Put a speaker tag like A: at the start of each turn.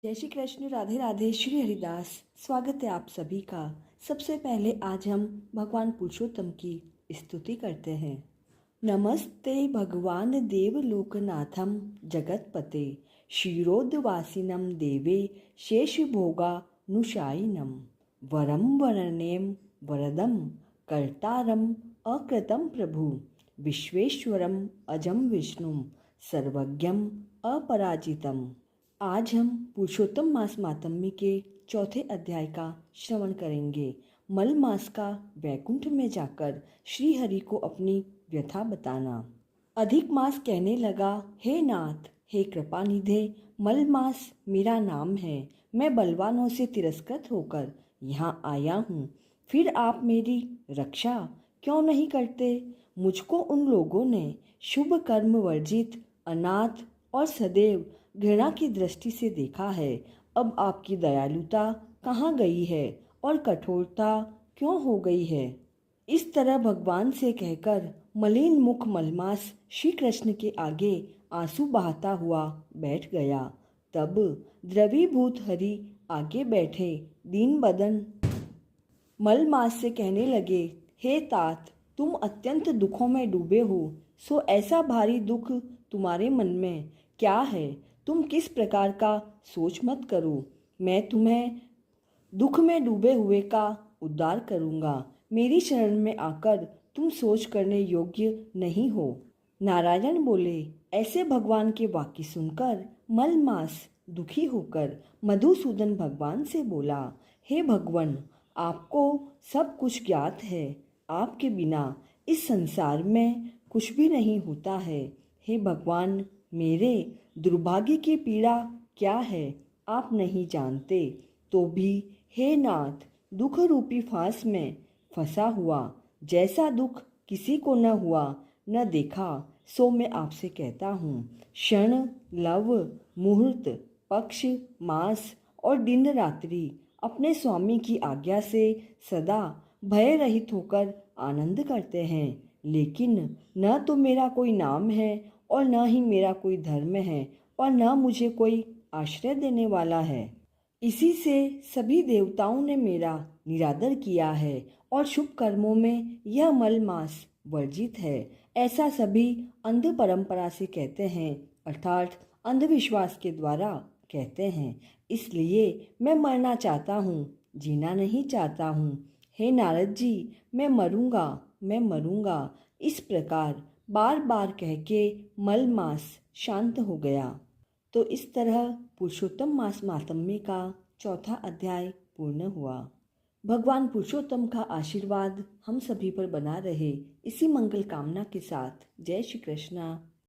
A: जय श्री कृष्ण। राधे राधे। श्री हरिदास। स्वागत है आप सभी का। सबसे पहले आज हम भगवान पुरुषोत्तम की स्तुति करते हैं। नमस्ते भगवान देवलोकनाथम जगतपते क्षीरोदवासिनम देवे शेषभोगानुशायिनम वरम वरण्यम वरदम कर्तारम अकृतम प्रभु विश्वेश्वरम अजम विष्णुम सर्वज्ञम अपराजितम। आज हम पुरुषोत्तम मास मातम्य के चौथे अध्याय का श्रवण करेंगे। मल मास का वैकुंठ में जाकर श्री हरि को अपनी व्यथा बताना। अधिक मास कहने लगा, हे नाथ, हे कृपा निधे, मल मास मेरा नाम है। मैं बलवानों से तिरस्कृत होकर यहाँ आया हूँ। फिर आप मेरी रक्षा क्यों नहीं करते? मुझको उन लोगों ने शुभ कर्म वर्जित, अनाथ और सदैव घृणा की दृष्टि से देखा है। अब आपकी दयालुता कहाँ गई है और कठोरता क्यों हो गई है? इस तरह भगवान से कहकर मलिन मुख मलमास श्री कृष्ण के आगे आंसू बहाता हुआ बैठ गया। तब द्रवीभूत हरि आगे बैठे दीन बदन मलमास से कहने लगे, हे तात, तुम अत्यंत दुखों में डूबे हो, सो ऐसा भारी दुख तुम्हारे मन में क्या है? तुम किस प्रकार का सोच मत करो। मैं तुम्हें दुख में डूबे हुए का उद्धार करूँगा। मेरी शरण में आकर तुम सोच करने योग्य नहीं हो। नारायण बोले। ऐसे भगवान के वाक्य सुनकर मलमास दुखी होकर मधुसूदन भगवान से बोला, हे भगवान, आपको सब कुछ ज्ञात है। आपके बिना इस संसार में कुछ भी नहीं होता है। हे भगवान, मेरे दुर्भाग्य की पीड़ा क्या है आप नहीं जानते। तो भी हे नाथ, दुख रूपी फांस में फंसा हुआ, जैसा दुख किसी को न हुआ न देखा, सो मैं आपसे कहता हूँ। क्षण, लव, मुहूर्त, पक्ष, मास और दिन रात्रि अपने स्वामी की आज्ञा से सदा भय रहित होकर आनंद करते हैं। लेकिन न तो मेरा कोई नाम है और न ही मेरा कोई धर्म है और न मुझे कोई आश्रय देने वाला है। इसी से सभी देवताओं ने मेरा निरादर किया है और शुभ कर्मों में यह मलमास वर्जित है। ऐसा सभी अंध परंपरा से कहते हैं, अर्थात अंधविश्वास के द्वारा कहते हैं। इसलिए मैं मरना चाहता हूँ, जीना नहीं चाहता हूँ। हे नारद जी, मैं मरूंगा, मैं मरूंगा। इस प्रकार बार बार कह के मलमास शांत हो गया। तो इस तरह पुरुषोत्तम मास मातम्य का चौथा अध्याय पूर्ण हुआ। भगवान पुरुषोत्तम का आशीर्वाद हम सभी पर बना रहे, इसी मंगल कामना के साथ जय श्री कृष्णा।